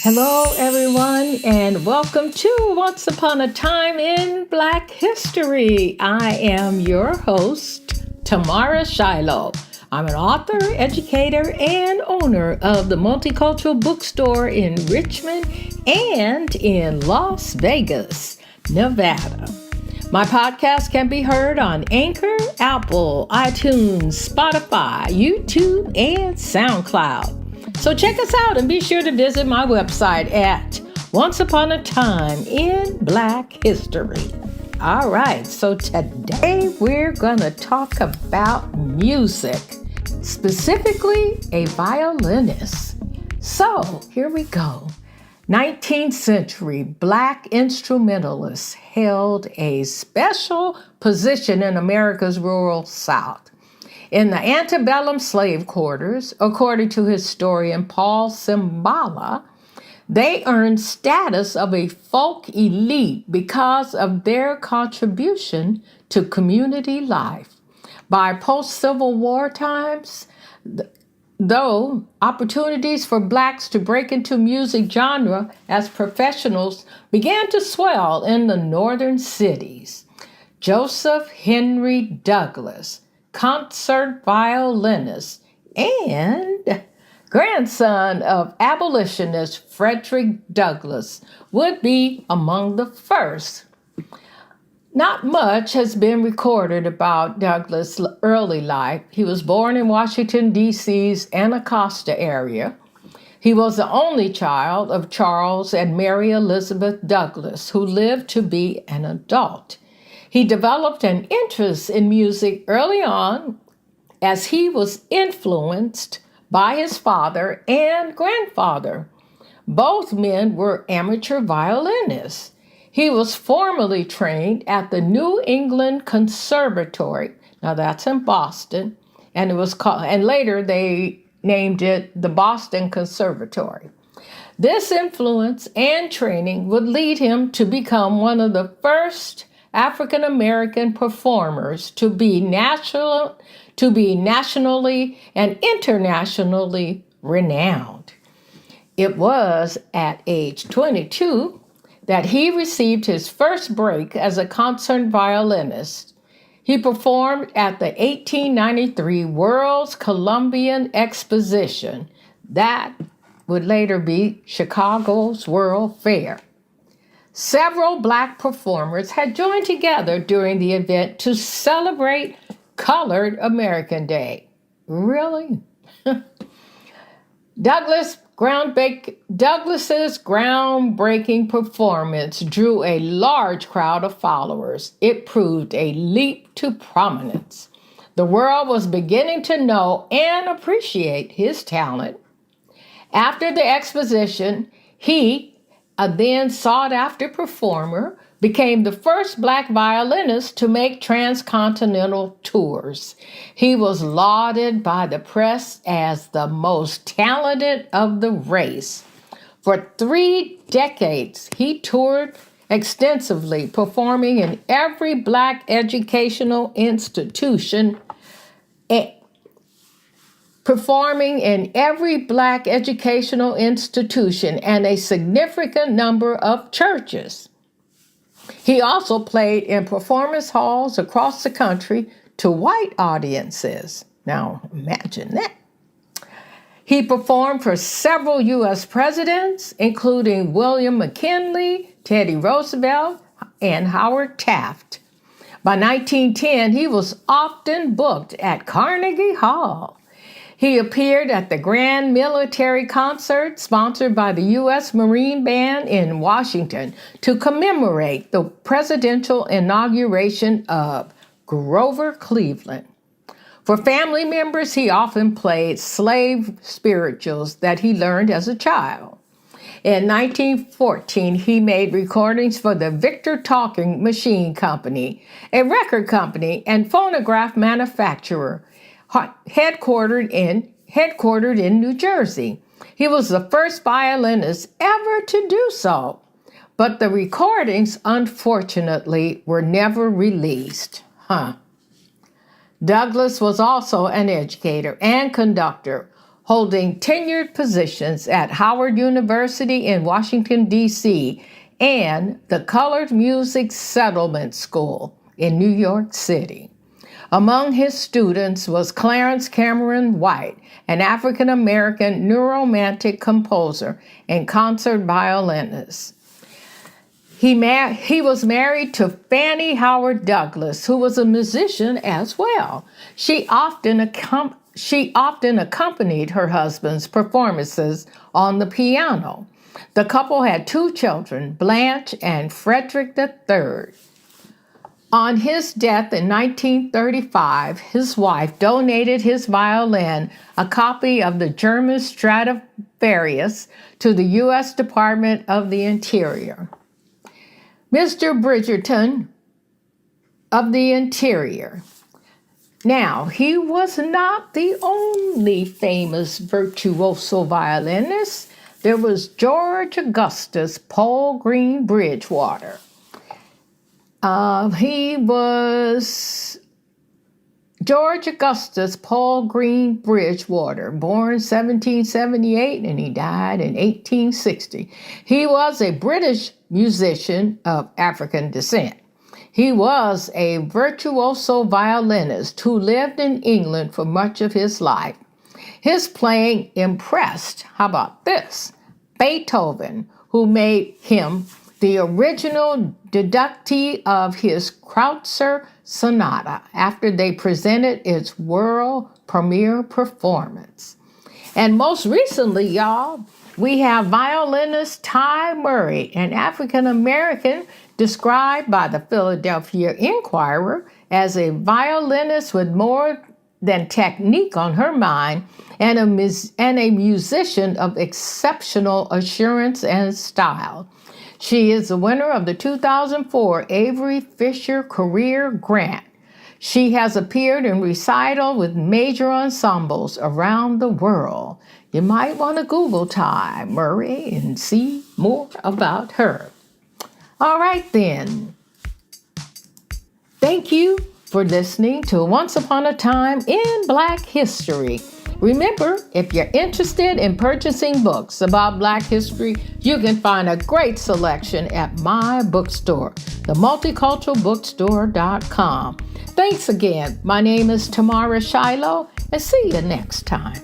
Hello, everyone, and welcome to Once Upon a Time in Black History. I am your host, Tamara Shiloh. I'm an author, educator, and owner of the Multicultural Bookstore in Richmond and in Las Vegas, Nevada. My podcast can be heard on Anchor, Apple, iTunes, Spotify, YouTube, and SoundCloud. So check us out and be sure to visit my website at Once Upon a Time in Black History. All right, so today we're going to talk about music, specifically a violinist. So here we go. 19th century Black instrumentalists held a special position in America's rural South. In the antebellum slave quarters, according to historian Paul Cimbala, they earned status of a folk elite because of their contribution to community life. By post-Civil War times, though, opportunities for Blacks to break into music genre as professionals began to swell in the northern cities. Joseph Henry Douglas, concert violinist and grandson of abolitionist Frederick Douglass, would be among the first. Not much has been recorded about Douglass' early life. He was born in Washington, D.C.'s Anacostia area. He was the only child of Charles and Mary Elizabeth Douglass, who lived to be an adult. He developed an interest in music early on as he was influenced by his father and grandfather. Both men were amateur violinists. He was formally trained at the New England Conservatory. Now that's in Boston, and it was called, and later they named it the Boston Conservatory. This influence and training would lead him to become one of the first African-American performers to be nationally and internationally renowned. It was at age 22 that he received his first break as a concert violinist. He performed at the 1893 World's Columbian Exposition. That would later be Chicago's World Fair. Several Black performers had joined together during the event to celebrate Colored American Day. Really? Douglas's groundbreaking performance drew a large crowd of followers. It proved a leap to prominence. The world was beginning to know and appreciate his talent. After the exposition, he, a then sought-after performer, became the first Black violinist to make transcontinental tours. He was lauded by the press as the most talented of the race. For 3 decades, he toured extensively, performing in every Black educational institution and a significant number of churches. He also played in performance halls across the country to white audiences. Now, imagine that. He performed for several U.S. presidents, including William McKinley, Teddy Roosevelt, and Howard Taft. By 1910, he was often booked at Carnegie Hall. He appeared at the Grand Military Concert sponsored by the U.S. Marine Band in Washington to commemorate the presidential inauguration of Grover Cleveland. For family members, he often played slave spirituals that he learned as a child. In 1914, he made recordings for the Victor Talking Machine Company, a record company and phonograph manufacturer headquartered in New Jersey. He was the first violinist ever to do so, but the recordings, unfortunately, were never released. Douglass was also an educator and conductor holding tenured positions at Howard University in Washington, D.C., and the Colored Music Settlement School in New York City. Among his students was Clarence Cameron White, an African-American neuromantic composer and concert violinist. He was married to Fannie Howard Douglas, who was a musician as well. She often accompanied her husband's performances on the piano. The couple had 2 children, Blanche and Frederick III. On his death in 1935, his wife donated his violin, a copy of the German Stradivarius, to the U.S. Department of the Interior. Mr. Bridgerton of the Interior. Now, he was not the only famous virtuoso violinist. There was George Augustus Palgreen Bridgewater. He was George Augustus Palgreen Bridgewater, born 1778 and he died in 1860. He was a British musician of African descent. He was a virtuoso violinist who lived in England for much of his life. His playing impressed, how about this, Beethoven, who made him the original deductee of his Kreutzer Sonata after they presented its world premiere performance. And most recently, y'all, we have violinist Ty Murray, an African-American described by the Philadelphia Inquirer as a violinist with more than technique on her mind and a musician of exceptional assurance and style. She is the winner of the 2004 Avery Fisher Career Grant. She has appeared in recital with major ensembles around the world. You might want to Google Ty Murray and see more about her. All right, then. Thank you for listening to Once Upon a Time in Black History. Remember, if you're interested in purchasing books about Black history, you can find a great selection at my bookstore, themulticulturalbookstore.com. Thanks again. My name is Tamara Shiloh, and see you next time.